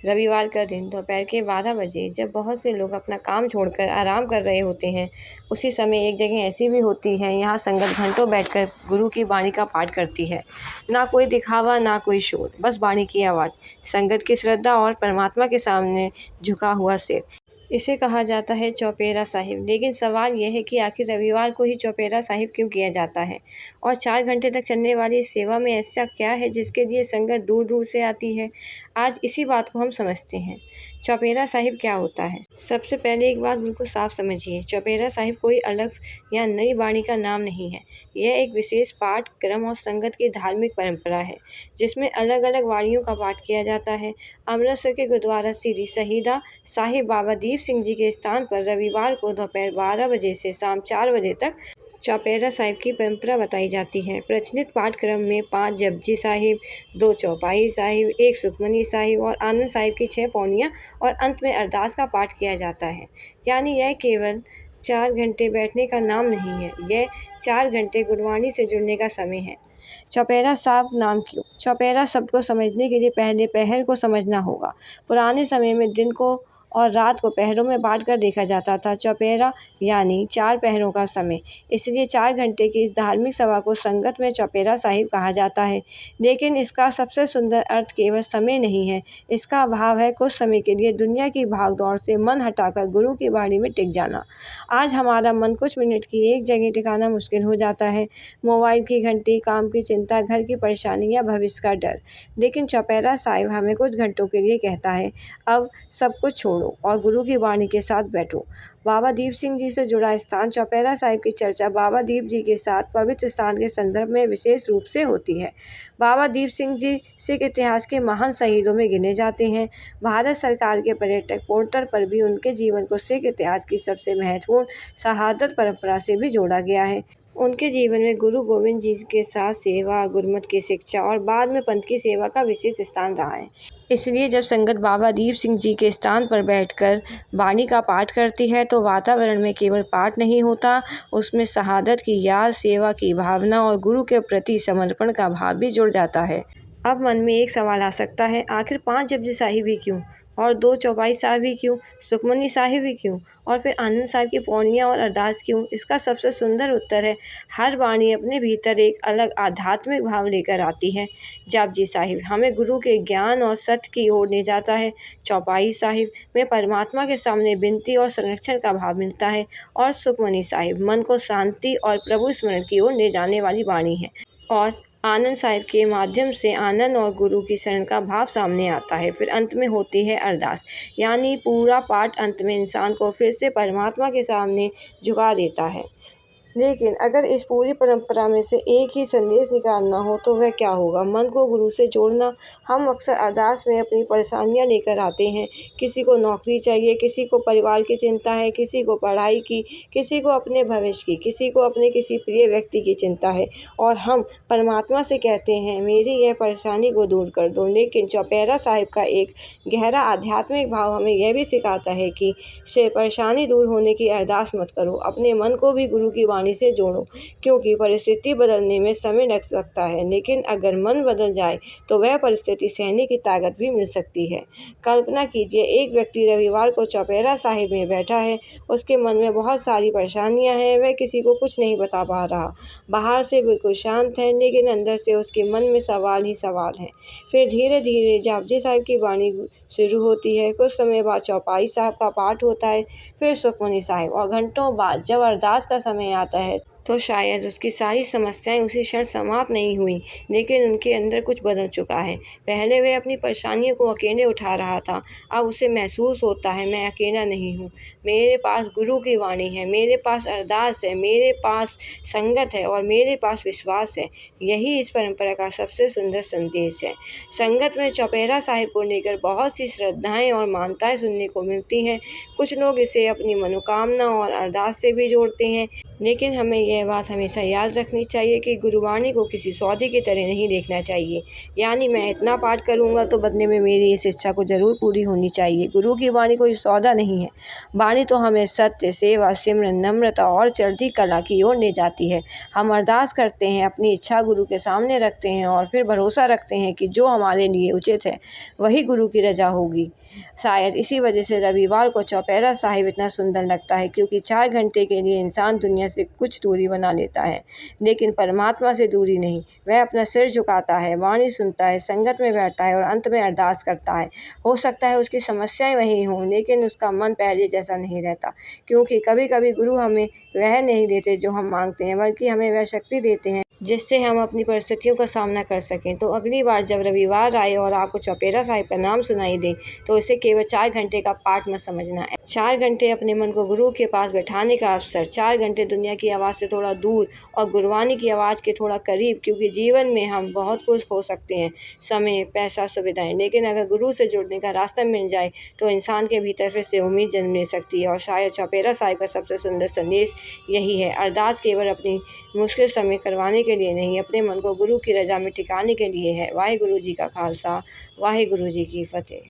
रविवार का दिन दोपहर के 12 बजे जब बहुत से लोग अपना काम छोड़कर आराम कर रहे होते हैं, उसी समय एक जगह ऐसी भी होती है, यहाँ संगत घंटों बैठकर गुरु की वाणी का पाठ करती है। ना कोई दिखावा, ना कोई शोर, बस वाणी की आवाज़, संगत की श्रद्धा और परमात्मा के सामने झुका हुआ सिर। इसे कहा जाता है चौपेरा साहिब। लेकिन सवाल यह है कि आखिर रविवार को ही चौपेरा साहिब क्यों किया जाता है, और 4 घंटे तक चलने वाली इस सेवा में ऐसा क्या है जिसके लिए संगत दूर दूर से आती है। आज इसी बात को हम समझते हैं। चौपेरा साहिब क्या होता है? सबसे पहले एक बात बिल्कुल साफ समझिए, चौपेरा साहिब कोई अलग या नई वाणी का नाम नहीं है। यह एक विशेष पाठ, क्रम और संगत की धार्मिक परंपरा है, जिसमें अलग अलग वाणियों का पाठ किया जाता है। अमृतसर के गुरुद्वारा श्री शहीदा साहिब बाबा दीप सिंह जी के स्थान पर रविवार को दोपहर 12 बजे से शाम 4 बजे तक चौपेरा साहिब की परंपरा बताई जाती है। प्रचलित पाठक्रम में 5 जपजी साहिब, 2 चौपाई साहिब, 1 सुखमनी साहिब और आनंद साहिब की 6 पौनियाँ और अंत में अरदास का पाठ किया जाता है। यानी यह केवल 4 घंटे बैठने का नाम नहीं है, यह 4 घंटे गुरबाणी से जुड़ने का समय है। चौपेरा साहिब नाम क्यों? चौपेरा शब्द को समझने के लिए पहले पहर को समझना होगा। पुराने समय में दिन को और रात को पहरों में बांटकर देखा जाता था। चौपेरा यानी 4 पहरों का समय, इसलिए 4 घंटे की इस धार्मिक सभा को संगत में चौपेरा साहिब कहा जाता है। लेकिन इसका सबसे सुंदर अर्थ केवल समय नहीं है, इसका भाव है कुछ समय के लिए दुनिया की भागदौड़ से मन हटाकर गुरु की वाणी में टिक जाना। आज हमारा मन कुछ मिनट की एक जगह टिकाना मुश्किल हो जाता है। मोबाइल की घंटी, काम की चिंता, घर की परेशानी या भविष्य का डर। लेकिन चौपेरा साहिब हमें कुछ घंटों के लिए कहता है, अब सब कुछ छोड़ो और गुरु की वाणी के साथ बैठो। बाबा दीप सिंह जी से जुड़ा स्थान। चौपेरा साहिब की चर्चा बाबा दीप जी के साथ पवित्र स्थान के संदर्भ में विशेष रूप से होती है। बाबा दीप सिंह जी सिख इतिहास के महान शहीदों में गिने जाते हैं। भारत सरकार के पर्यटक पोर्टल पर भी उनके जीवन को सिख इतिहास की सबसे महत्वपूर्ण शहादत परंपरा से भी जोड़ा गया है। उनके जीवन में गुरु गोविंद जी के साथ सेवा, गुरमत की शिक्षा और बाद में पंथ की सेवा का विशेष स्थान रहा है। इसलिए जब संगत बाबा दीप सिंह जी के स्थान पर बैठकर वाणी का पाठ करती है तो वातावरण में केवल पाठ नहीं होता, उसमें शहादत की याद, सेवा की भावना और गुरु के प्रति समर्पण का भाव भी जुड़ जाता है। अब मन में एक सवाल आ सकता है, आखिर 5 जपजी साहिब ही क्यों, और 2 चौपाई साहिब ही क्यों, सुखमनी साहिब ही क्यों, और फिर आनंद साहिब की पौनियाँ और अरदास क्यों? इसका सबसे सुंदर उत्तर है, हर वाणी अपने भीतर एक अलग आध्यात्मिक भाव लेकर आती है। जपजी साहिब हमें गुरु के ज्ञान और सत्य की ओर ले जाता है। चौपाई साहिब में परमात्मा के सामने विनती और संरक्षण का भाव मिलता है, और सुखमनी साहिब मन को शांति और प्रभु स्मरण की ओर ले जाने वाली वाणी है। और आनंद साहिब के माध्यम से आनंद और गुरु की शरण का भाव सामने आता है। फिर अंत में होती है अरदास, यानी पूरा पाठ अंत में इंसान को फिर से परमात्मा के सामने झुका देता है। लेकिन अगर इस पूरी परंपरा में से एक ही संदेश निकालना हो तो वह क्या होगा? मन को गुरु से जोड़ना। हम अक्सर अरदास में अपनी परेशानियां लेकर आते हैं। किसी को नौकरी चाहिए, किसी को परिवार की चिंता है, किसी को पढ़ाई की, किसी को अपने भविष्य की, किसी को अपने किसी प्रिय व्यक्ति की चिंता है, और हम परमात्मा से कहते हैं मेरी यह परेशानी को दूर कर दो। लेकिन चौपेरा साहिब का एक गहरा आध्यात्मिक भाव हमें यह भी सिखाता है कि से परेशानी दूर होने की अरदास मत करो, अपने मन को भी गुरु की वाणी से जोड़ो, क्योंकि परिस्थिति बदलने में समय लग सकता है, लेकिन अगर मन बदल जाए तो वह परिस्थिति सहने की ताकत भी मिल सकती है। कल्पना कीजिए, एक व्यक्ति रविवार को चौपेरा साहिब में बैठा है, उसके मन में बहुत सारी परेशानियां हैं, वह किसी को कुछ नहीं बता पा रहा, बाहर से बिल्कुल शांत है, लेकिन अंदर से उसके मन में सवाल ही सवाल हैं। फिर धीरे धीरे जपजी साहिब की वाणी शुरू होती है, कुछ समय बाद चौपाई साहिब का पाठ होता है, फिर सुखमनी साहिब, और घंटों बाद जब अरदास का समय आता है तो शायद उसकी सारी समस्याएं उसी क्षण समाप्त नहीं हुई, लेकिन उनके अंदर कुछ बदल चुका है। पहले वह अपनी परेशानियों को अकेले उठा रहा था, अब उसे महसूस होता है मैं अकेला नहीं हूँ, मेरे पास गुरु की वाणी है, मेरे पास अरदास है, मेरे पास संगत है और मेरे पास विश्वास है। यही इस परंपरा का सबसे सुंदर संदेश है। संगत में चौपेरा साहिब को लेकर बहुत सी श्रद्धाएं और मान्यताएं सुनने को मिलती हैं। कुछ लोग इसे अपनी मनोकामना और अरदास से भी जोड़ते हैं, लेकिन हमें यह बात हमेशा याद रखनी चाहिए कि गुरुवाणी को किसी सौदे की तरह नहीं देखना चाहिए, यानी मैं इतना पाठ करूँगा तो बदले में मेरी इस इच्छा को ज़रूर पूरी होनी चाहिए। गुरु की वाणी कोई सौदा नहीं है। वाणी तो हमें सत्य, सेवा, सिमरन, नम्रता और चढ़ती कला की ओर ले जाती है। हम अरदास करते हैं, अपनी इच्छा गुरु के सामने रखते हैं और फिर भरोसा रखते हैं कि जो हमारे लिए उचित है वही गुरु की रजा होगी। शायद इसी वजह से रविवार को चौपहरा साहिब इतना सुंदर लगता है, क्योंकि 4 घंटे के लिए इंसान दुनिया से कुछ दूरी बना लेता है, लेकिन परमात्मा से दूरी नहीं। वह अपना सिर झुकाता है, वाणी सुनता है, संगत में बैठता है और अंत में अरदास करता है। हो सकता है उसकी समस्याएं वही हों, लेकिन उसका मन पहले जैसा नहीं रहता, क्योंकि कभी कभी गुरु हमें वह नहीं देते जो हम मांगते हैं, बल्कि हमें वह शक्ति देते हैं जिससे हम अपनी परिस्थितियों का सामना कर सकें। तो अगली बार जब रविवार आए और आपको चौपहरा साहिब का नाम सुनाई दे तो इसे केवल 4 घंटे का पाठ मत समझना। 4 घंटे अपने मन को गुरु के पास बैठाने का अवसर, 4 घंटे दुनिया की आवाज़ से थोड़ा दूर और गुरबानी की आवाज़ के थोड़ा करीब, क्योंकि जीवन में हम बहुत कुछ खो सकते हैं, समय, पैसा, सुविधाएं, लेकिन अगर गुरु से जुड़ने का रास्ता मिल जाए तो इंसान के भीतर फिर से उम्मीद जन्म ले सकती है। और शायद चौपहरा साहिब का सबसे सुंदर संदेश यही है। अरदास केवल अपनी मुश्किल समय करवाने के लिए नहीं, अपने मन को गुरु की रजा में टिकाने के लिए है। वाहे गुरु जी का खालसा, वाहे गुरु जी की फतेह।